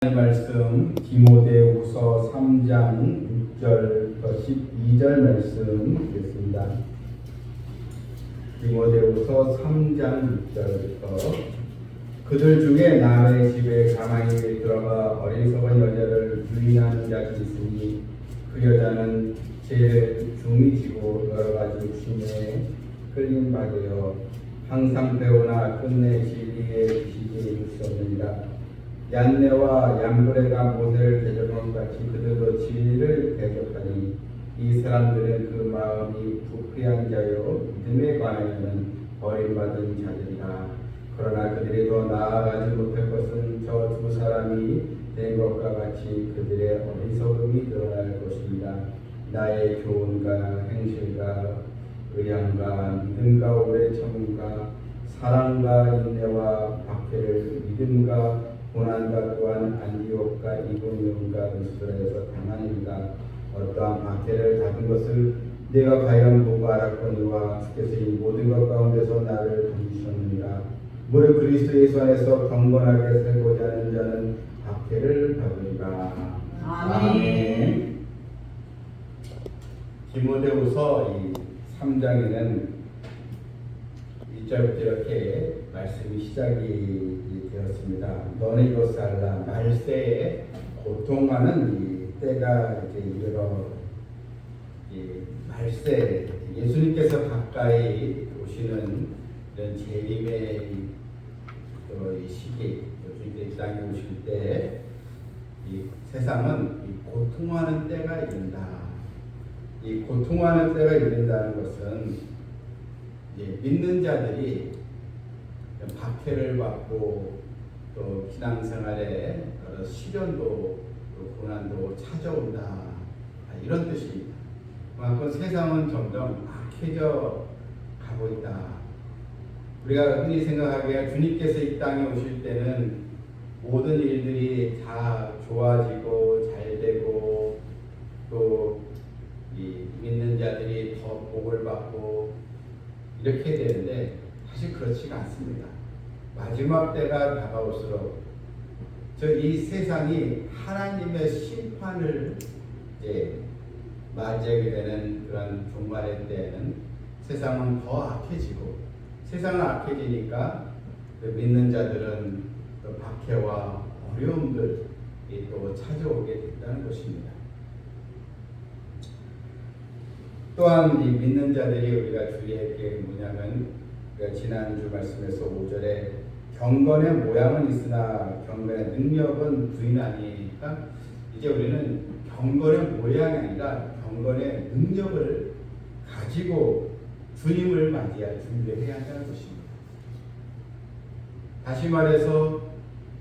말씀 디모데후서 3장 6절부터 12절 말씀 읽겠습니다. 디모데후서 3장 6절부터 그들 중에 남의 집에 가만히 들어가 어리석은 여자를 유인하는 자가 있으니 그 여자는 제일 중이 지고 여러 가지 욕심에 끌린 바 되어 항상 배우나 끝내 진리에 지지게 이룰 수 없느니라. 얀네와 얀브레가 모세를 대적한 것 같이 그들도 진리를 대적하니 이 사람들은 그 마음이 부패한 자요 믿음에 관하여는 버림받은 자들이라. 그러나 그들이 더 나아가지 못할 것은 저 두 사람이 된 것과 같이 그들의 어리석음이 드러날 것입니다. 나의 교훈과 행실과 의향과 믿음과 오래 참음과 사랑과 인내와 박해를 믿음과 고난과 또한 안디옥과 이고니온과 루스드라에서 당한 일이다. 어떠한 박해를 받은 것을 내가 과연 보고 알았거니와 주께서 이 모든 것 가운데서 나를 건지셨느니라. 무릇 그리스도 예수 안에서 경건하게 살고자 하는 자는 박해를 받으리라. 아멘. 디모데후서 이 3장에는 1절부터 이렇게 말씀이 시작이 되었습니다. 너는 이것을 알라. 말세에 고통하는 이 때가 이제 이르러 말세 예수님께서 가까이 오시는 이런 재림의 이 시기, 예수님께서 이 땅에 오실 때 이 세상은 이 고통하는 때가 이른다. 이 고통하는 때가 이른다는 것은 믿는 자들이 박해를 받고 또 신앙생활에 여러 시련도 또 고난도 찾아온다, 이런 뜻입니다. 그만큼 세상은 점점 악해져 가고 있다. 우리가 흔히 생각하기에 주님께서 이 땅에 오실 때는 모든 일들이 다 좋아지고 잘 되고 또 이 믿는 자들이 더 복을 받고 이렇게 되는데 사실 그렇지가 않습니다. 마지막 때가 다가올수록 이 세상이 하나님의 심판을 맞이하게 되는 그런 종말의 때에는 세상은 더 악해지고, 세상은 악해지니까 믿는 자들은 또 박해와 어려움들이 또 찾아오게 된다는 것입니다. 또한 이 믿는 자들이 우리가 주의할 게 뭐냐면, 지난주 말씀에서 5절에 경건의 모양은 있으나 경건의 능력은 부인하니까, 이제 우리는 경건의 모양이 아니라 경건의 능력을 가지고 주님을 맞이할 준비를 해야 한다는 것입니다. 다시 말해서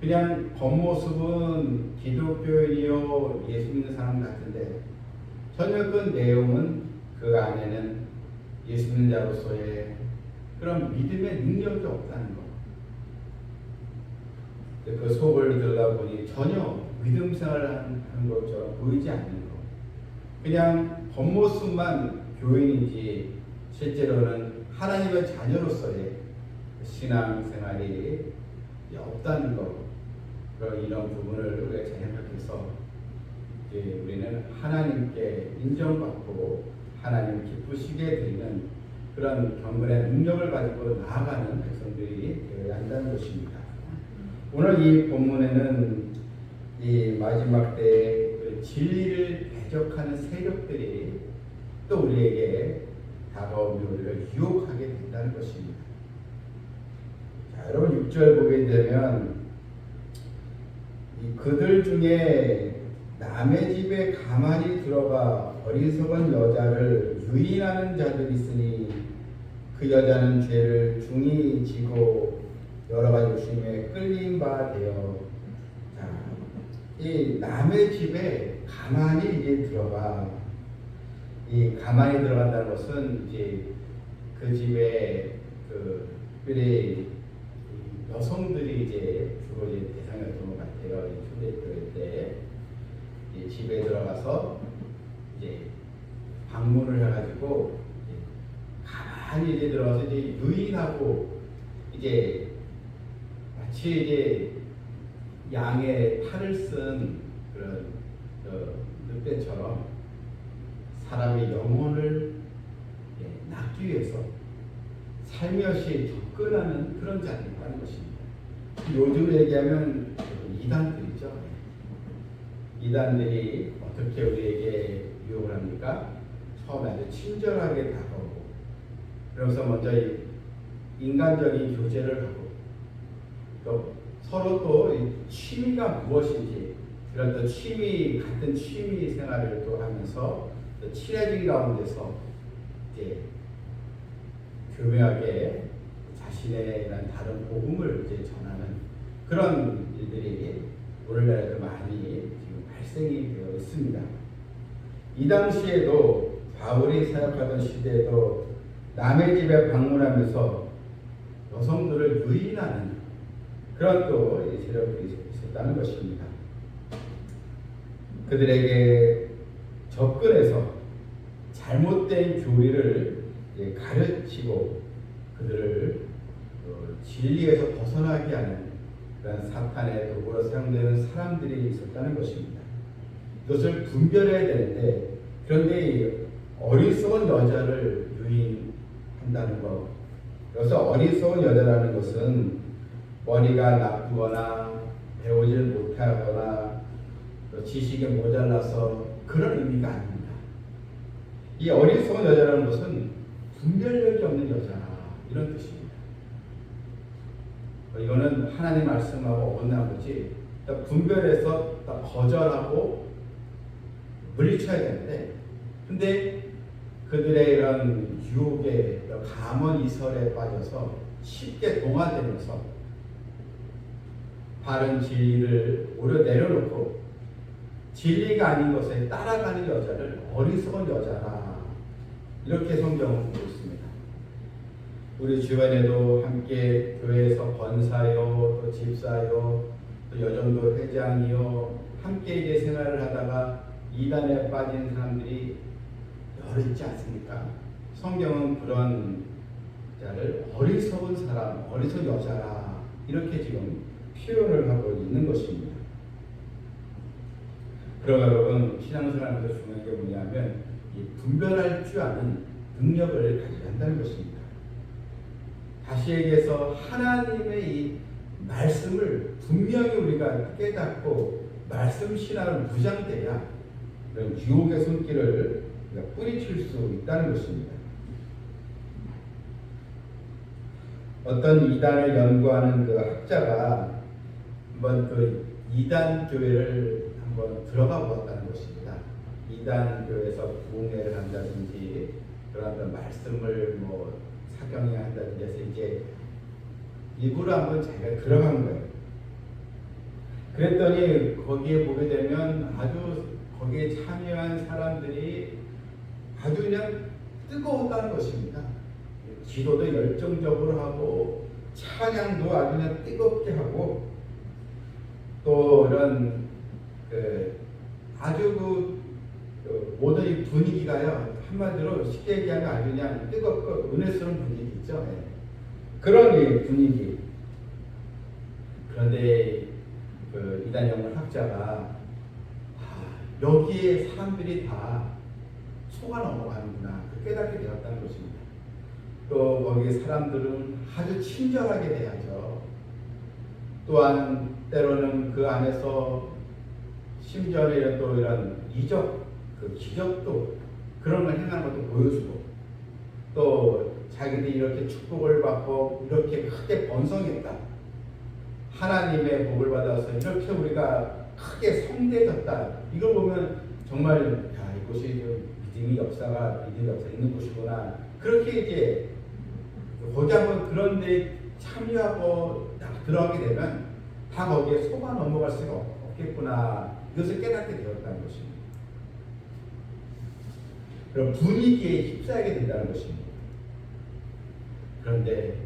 그냥 겉모습은 기독교인이요 예수 믿는 사람 같은데 전혀 그 내용은 그 안에는 예수 믿는 자로서의 그런 믿음의 능력이 없다는 것. 그 속을 들여다보니 전혀 믿음 생활을 하는 것처럼 보이지 않는 것. 그냥 겉모습만 교인인지 실제로는 하나님의 자녀로서의 신앙생활이 없다는 것. 이런 부분을 우리가 잘 생각해서 우리는 하나님께 인정받고 하나님 기쁘시게 되는 그런 경건의 능력을 가지고 나아가는 백성들이 되어야 한다는 것입니다. 오늘 이 본문에는 이 마지막 때에 그 진리를 대적하는 세력들이 또 우리에게 다가오며 우리를 유혹하게 된다는 것입니다. 자, 여러분 6절 보게 되면 그들 중에 남의 집에 가만히 들어가 어리석은 여자를 유인하는 자들이 있으니 그 여자는 죄를 중히 지고 여러 가지 욕심에 끌린 바 되어, 이 남의 집에 가만히 들어가, 이 가만히 들어간다는 것은 이제 그 집에 특별히 여성들이 주로 대상이었던 것 같아요. 초대교회 때 집에 들어가서 방문을 해가지고 가만히 들어가서 유인하고 마치 양의 탈을 쓴 그런 늑대처럼 사람의 영혼을 낳기 위해서 살며시 접근하는 그런 자들이라는 것입니다. 요즘 얘기하면 이단들이죠. 이단들이 어떻게 우리에게 유혹을 합니까? 처음에 아주 친절하게 다가오고, 그러면서 먼저 인간적인 교제를 하고, 또 서로 또 취미가 무엇인지 그런 또 같은 취미 생활을 또 하면서 또 친해진 가운데서 이제 교묘하게 자신의 이런 다른 복음을 이제 전하는 그런 일들이 오늘날에도 많이 지금 발생이 되어 있습니다. 이 당시에도 바울이 사역하던 시대에도 남의 집에 방문하면서 여성들을 유인하는 그런 또 세력들이 있었다는 것입니다. 그들에게 접근해서 잘못된 교리를 가르치고 그들을 진리에서 벗어나게 하는 그런 사탄의 도구로 사용되는 사람들이 있었다는 것입니다. 이것을 분별해야 되는데, 그런데 어리석은 여자를 유인한다는 것, 여기서 어리석은 여자라는 것은 머리가 나쁘거나 배우질 못하거나 지식이 모자라서 그런 의미가 아닙니다. 이 어리석은 여자라는 것은 분별력이 없는 여자, 이런 뜻입니다. 이거는 하나님 말씀하고 어긋난 거지, 분별해서 거절하고 물리쳐야 되는데, 근데 그들의 이런 유혹에, 감언 이설에 빠져서 쉽게 동화되면서 바른 진리를 오려 내려놓고 진리가 아닌 것에 따라가는 여자를 어리석은 여자라, 이렇게 성경은 보고 있습니다. 우리 주변에도 함께 교회에서 권사요, 또 집사요, 또 여정도 회장이요, 함께 이제 생활을 하다가 이단에 빠진 사람들이 여러 있지 않습니까? 성경은 그런 자를 어리석은 사람, 어리석은 여자라, 이렇게 지금 표현을 하고 있는 것입니다. 그러나 여러분, 신앙생활에서 중요한 게 뭐냐면 이 분별할 줄 아는 능력을 가져야 한다는 것입니다. 다시 얘기해서 하나님의 이 말씀을 분명히 우리가 깨닫고 말씀 신앙을 무장돼야 그런 유혹의 손길을 우리가 뿌리칠 수 있다는 것입니다. 어떤 이단을 연구하는 그 학자가 한번 그 이단 교회를 한번 들어가 보았다는 것입니다. 이단 교회에서 부흥회를 한다든지 그런 말씀을 사경에 한다든지 해서 이제 일부러 한번 자기가 들어간 거예요. 그랬더니 거기에 보게 되면 아주 거기에 참여한 사람들이 아주 그냥 뜨거웠다는 것입니다. 기도도 열정적으로 하고 찬양도 아주 그냥 뜨겁게 하고 또 이런 아주 모든 이 분위기가요, 한마디로 쉽게 얘기하면 아주 그냥 뜨겁고 은혜스러운 분위기 있죠. 그런 분위기. 그런데 그 이단영을 학자가 여기에 사람들이 다 속아 넘어가는구나, 깨닫게 되었다는 것입니다. 또 거기 사람들은 아주 친절하게 대하죠. 또한 때로는 그 안에서 심지어는 또 이런 이적, 기적도 그런 걸 행하는 것도 보여주고, 또 자기들이 이렇게 축복을 받고 이렇게 크게 번성했다, 하나님의 복을 받아서 이렇게 우리가 크게 성대해졌다, 이걸 보면 정말 이곳이 믿음의 역사가 있는 곳이구나, 그렇게 이제 거기 한번 그런 데 참여하고 들어가게 되면 다 거기에 속아 넘어갈 수가 없겠구나, 이것을 깨닫게 되었다는 것입니다. 그런 분위기에 휩싸이게 된다는 것입니다. 그런데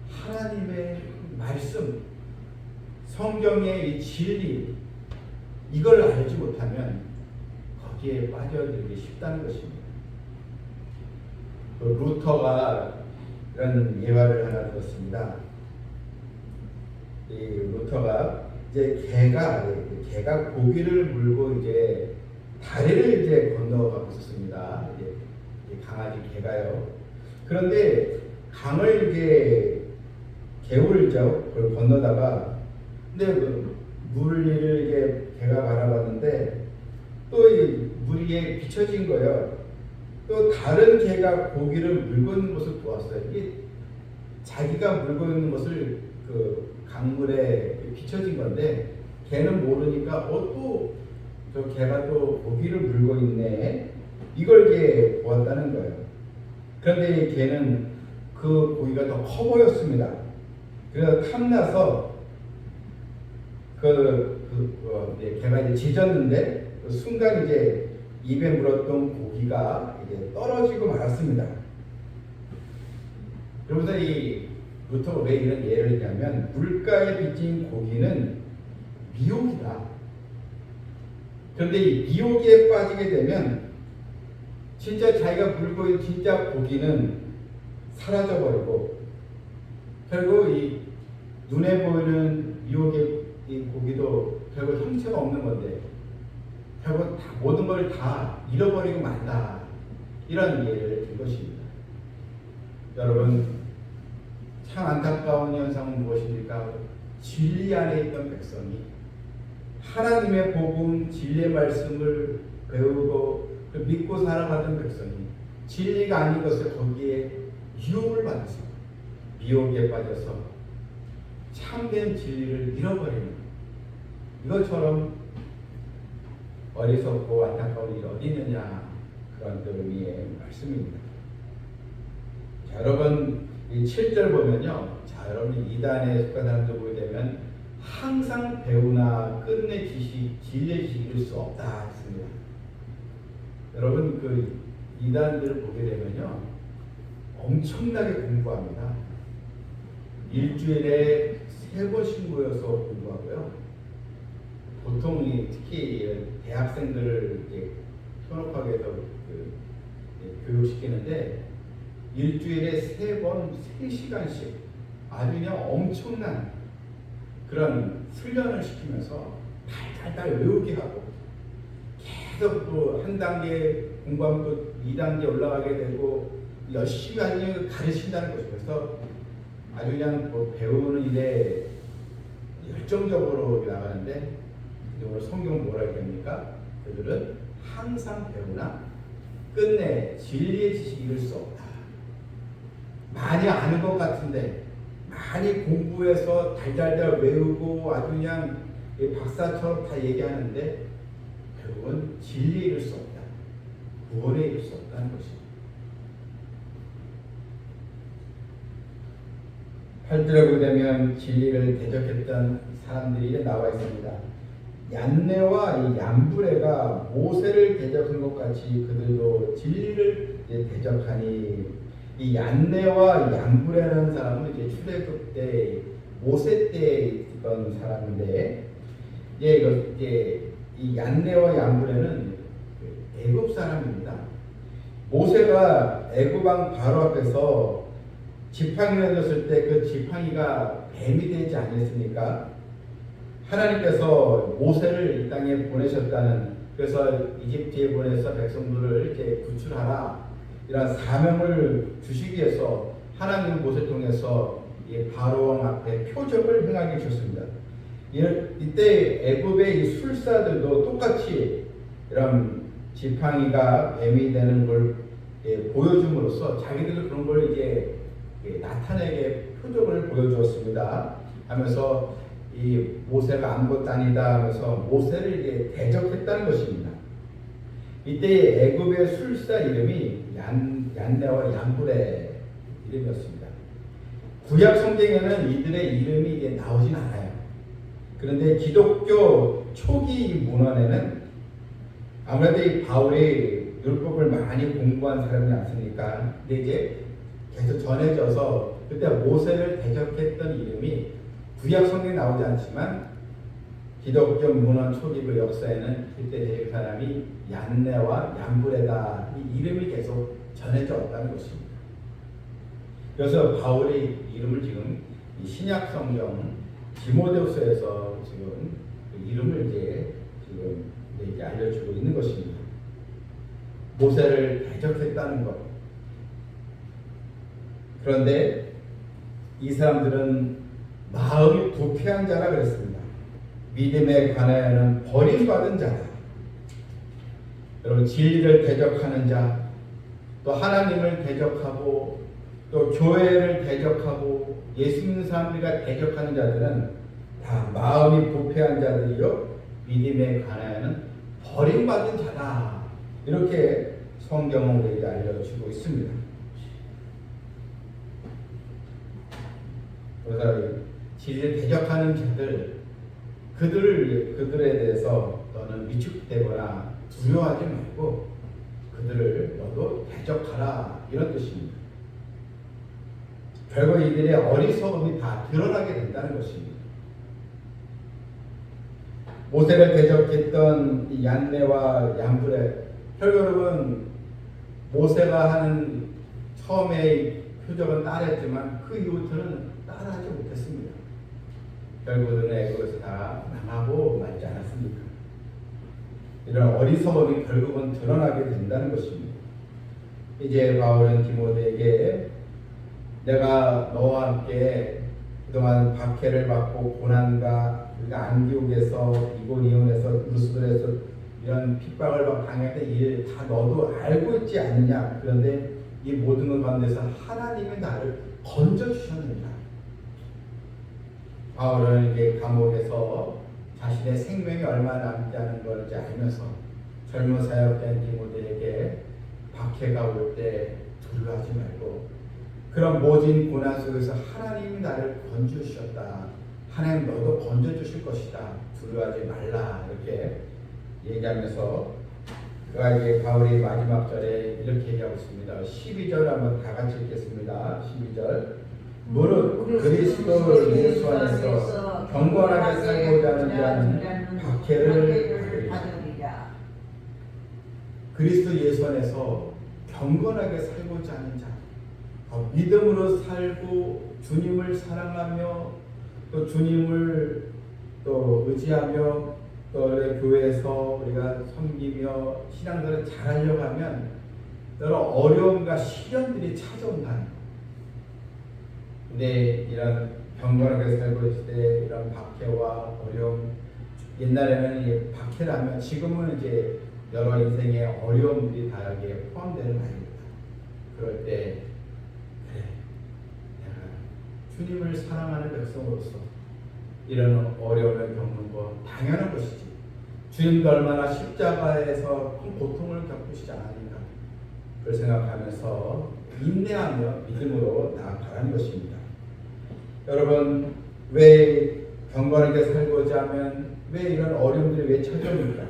하나님의 말씀, 성경의 이 진리, 이걸 알지 못하면 거기에 빠져들기 쉽다는 것입니다. 또 루터가 이런 예화를 하나 들었습니다. 이 루터가 이제 개가 고기를 물고 이제 다리를 이제 건너가고 있었습니다. 이제 강아지 개가요. 그런데 강을 이제 개울이죠. 그걸 건너다가 근데 그 물을 이제 개가 바라봤는데 또 이 물이 비춰진 거예요. 또 다른 개가 고기를 물고 있는 것을 보았어요. 이게 자기가 물고 있는 것을 그 강물에 비춰진 건데 개는 모르니까 또 저 개가 또 고기를 물고 있네. 이걸 이제 보았다는 거예요. 그런데 이 개는 그 고기가 더 커 보였습니다. 그래서 탐나서 개가 이제 짖었는데 그 순간 이제 입에 물었던 고기가 이제 떨어지고 말았습니다. 그러면서 이 루터가 왜 이런 예를 들냐면 물가에 비친 고기는 미혹이다. 그런데 이 미혹에 빠지게 되면 진짜 자기가 물고 있는 진짜 고기는 사라져 버리고 결국 이 눈에 보이는 미혹의 이 고기도 결국 형체가 없는 건데 결국 모든 걸 다 잃어버리고 만다. 이런 예를 든 것입니다. 여러분 참 안타까운 현상은 무엇입니까? 진리 안에 있던 백성이 하나님의 복음, 진리의 말씀을 배우고 믿고 살아가던 백성이 진리가 아닌 것을 거기에 유혹을 받아서 미혹에 빠져서 참된 진리를 잃어버리는 이것처럼 어리석고 안타까운 일이 어디 있느냐 그런 의미의 말씀입니다. 자, 여러분 이 7절 보면요. 자, 여러분 이단에 속한 사람들 보게 되면 항상 배우나 끝내 진리의 지식을 잃을 수 없다 했습니다. 여러분 그 이단들을 보게 되면요. 엄청나게 공부합니다. 일주일에 3번씩 모여서 공부하고요. 보통 특히 대학생들을 이제 현혹하게 해서 교육시키는데 일주일에 3번 3시간씩 아주 그냥 엄청난 그런 훈련을 시키면서 달달달 외우게 하고 계속 또 한 단계 공부하면 또 2단계 올라가게 되고 열심히 하는 가르친다는 것이죠. 그래서 아주 그냥 뭐 배우는 일에 열정적으로 나가는데 오늘 성경은 뭐라 했습니까? 그들은 항상 배우나 끝내 진리의 지식을 잃을 수 없다. 많이 아는 것 같은데 많이 공부해서 달달달 외우고 아주 그냥 박사처럼 다 얘기하는데 결국은 진리에 이를 수 없다. 구원에 이를 수 없다는 것입니다. 8절에 보게 되면 진리를 대적했던 사람들이 나와 있습니다. 얀네와 이 얀브레가 모세를 대적한 것 같이 그들도 진리를 대적하니 이 얀네와 얀브레라는 사람은 이제 출애굽 때 모세 때 있던 사람인데 이제 이 얀네와 얀브레는 애굽 사람입니다. 모세가 애굽 왕 바로 앞에서 지팡이를 졌을 때 그 지팡이가 뱀이 되지 않았습니까? 하나님께서 모세를 이 땅에 보내셨다는 그래서 이집트에 보내서 백성들을 이렇게 구출하라 이런 사명을 주시기 위해서 하나님 모세를 통해서 이 바로 왕 앞에 표적을 행하게 주셨습니다. 이때 애굽의 이 술사들도 똑같이 이런 지팡이가 뱀이 되는 걸 보여줌으로써 자기들도 그런 걸 이제 나타내게 표적을 보여주었습니다. 하면서 이 모세가 아무것도 아니다 하면서 모세를 이제 대적했다는 것입니다. 이때 애굽의 술사 이름이 얀네와 얀브레 이름이었습니다. 구약 성경에는 이들의 이름이 이제 나오진 않아요. 그런데 기독교 초기 문헌에는 아무래도 이 바울이 율법을 많이 공부한 사람이 않습니까? 근데 이제 계속 전해져서 그때 모세를 대적했던 이름이 구약 성경에 나오지 않지만 기독교 문헌 초기 그 역사에는 그때 대적 사람이 얀네와 얀브레다 이 이름이 계속 전해져 왔다는 것입니다. 그래서 바울의 이름을 지금 이 신약 성경 디모데후서에서 지금 그 이름을 지금 이제 알려주고 있는 것입니다. 모세를 대적했다는 것. 그런데 이 사람들은 마음이 부패한 자라 그랬습니다. 믿음에 관하여는 버림받은 자다. 여러분, 진리를 대적하는 자, 또 하나님을 대적하고 또 교회를 대적하고 예수 믿는 사람들과 대적하는 자들은 다 마음이 부패한 자들이요 믿음에 관하여는 버림받은 자다. 이렇게 성경은 우리에게 알려주고 있습니다. 그래서 진리를 대적하는 자들, 그들에 대해서 너는 위축되거나 두려워하지 말고 그들을 너도 대적하라, 이런 뜻입니다. 결국 이들의 어리석음이 다 드러나게 된다는 것입니다. 모세를 대적했던 이 얀네와 얀브레, 결국은 모세가 하는 처음에 표적은 따랐지만 그 이후부터는 따라하지 못했습니다. 결국은 애굽에서 다 망하고 말지 않았습니까? 이런 어리석음이 결국은 드러나게 된다는 것입니다. 이제 바울은 디모데에게 내가 너와 함께 그동안 박해를 받고 고난과 우리가 안디옥에서 이고니온에서 루스드에서 이런 핍박을 당했던 일 다 너도 알고 있지 않느냐. 그런데 이 모든 것 가운데서 하나님이 나를 건져주셨느냐. 바울은 이제 감옥에서 자신의 생명이 얼마나 남지 않은 것을 알면서 젊은 사역된 디모데에게 박해가 올 때 두려워하지 말고 그런 모진 고난 속에서 하나님이 나를 건져주셨다. 하나님 너도 건져주실 것이다. 두려워하지 말라. 이렇게 얘기하면서 그가 이제 바울이 마지막 절에 이렇게 얘기하고 있습니다. 12절 한번 다 같이 읽겠습니다. 12절 무릇 그리스도 예수 안에서 경건하게 살고자 하는 자는 박해를 받으리라. 그리스도 예수 안에서 경건하게 살고자 하는 자, 믿음으로 살고 주님을 사랑하며 또 주님을 또 의지하며 또 우리 교회에서 우리가 섬기며 신앙생활을 잘하려고 하면 여러 어려움과 시련들이 찾아온다는 것. 근데 이런 경건하게 살고 있을 때 이런 박해와 어려움, 옛날에는 이 박해라면 지금은 이제 여러 인생의 어려움들이 다 여기에 포함되는 말입니다. 그럴 때 그래, 내가 주님을 사랑하는 백성으로서 이런 어려움을 겪는 거 당연한 것이지. 주님도 얼마나 십자가에서 큰 고통을 겪으시지 않았는가. 그걸 생각하면서 인내하며 믿음으로 나아가라는 것입니다. 여러분, 왜 경건하게 살고자 하면 왜 이런 어려움들이 왜 찾아옵니까?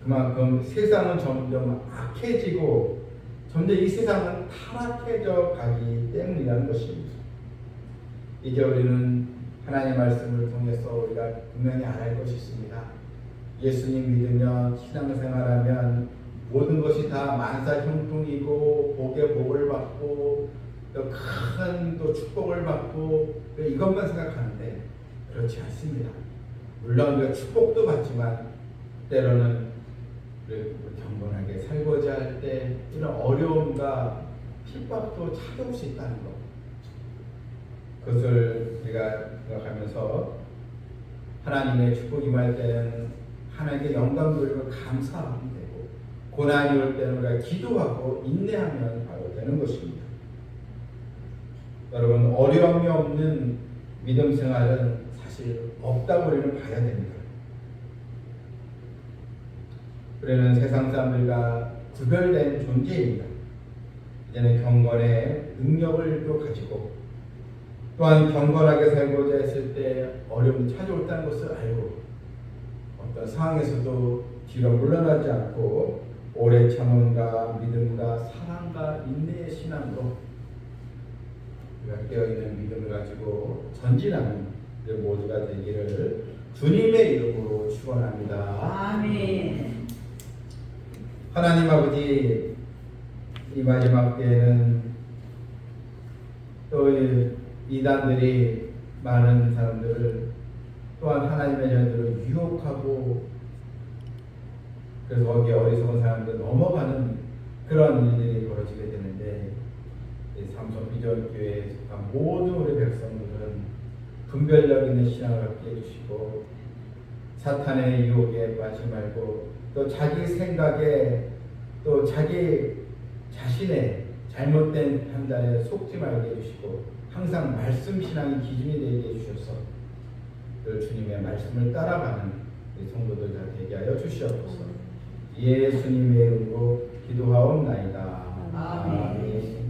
그만큼 세상은 점점 악해지고 점점 이 세상은 타락해져 가기 때문이라는 것입니다. 이제 우리는 하나님의 말씀을 통해서 우리가 분명히 알아야 할 것이 있습니다. 예수님 믿으면 신앙생활하면 모든 것이 다 만사형통이고 복의 복을 받고 또 큰 또 축복을 받고 이것만 생각하는데 그렇지 않습니다. 물론 우리가 축복도 받지만 때로는 경건하게 살고자 할 때 이런 어려움과 핍박도 찾아올 수 있다는 것. 그것을 우리가 생각하면서 하나님의 축복이 임할 때는 하나님께 영광 돌리고 감사하면 되고 고난이 올 때는 우리가 기도하고 인내하면 바로 되는 것입니다. 여러분, 어려움이 없는 믿음 생활은 사실 없다고 우리는 봐야 됩니다. 우리는 세상 사람들과 구별된 존재입니다. 이제는 경건의 능력을 또 가지고 또한 경건하게 살고자 했을 때 어려움이 찾아올다는 것을 알고 어떤 상황에서도 뒤로 물러나지 않고 오래 참음과 믿음과 사랑과 인내의 신앙으로 우리가 깨어있는 믿음을 가지고 전진하는 우리 모두가 되기를 주님의 이름으로 축원합니다. 아멘. 하나님 아버지, 이 마지막 때에는 또 이단들이 많은 사람들을 또한 하나님의 자녀들을 유혹하고 그래서 거기에 어리석은 사람들 넘어가는 그런 일들이 벌어지게 되는데 삼성 비전 교회에 속한 모든 우리 백성들은 분별력 있는 신앙을 갖게 해주시고 사탄의 유혹에 빠지지 말고 또 자기 생각에 또 자기 자신의 잘못된 판단에 속지 말게 해주시고 항상 말씀 신앙이 기준이 되게 해주셔서 그 주님의 말씀을 따라가는 성도들 다 되게 하여 주시옵소서. 예수님의 이름으로 기도하옵나이다. 아멘.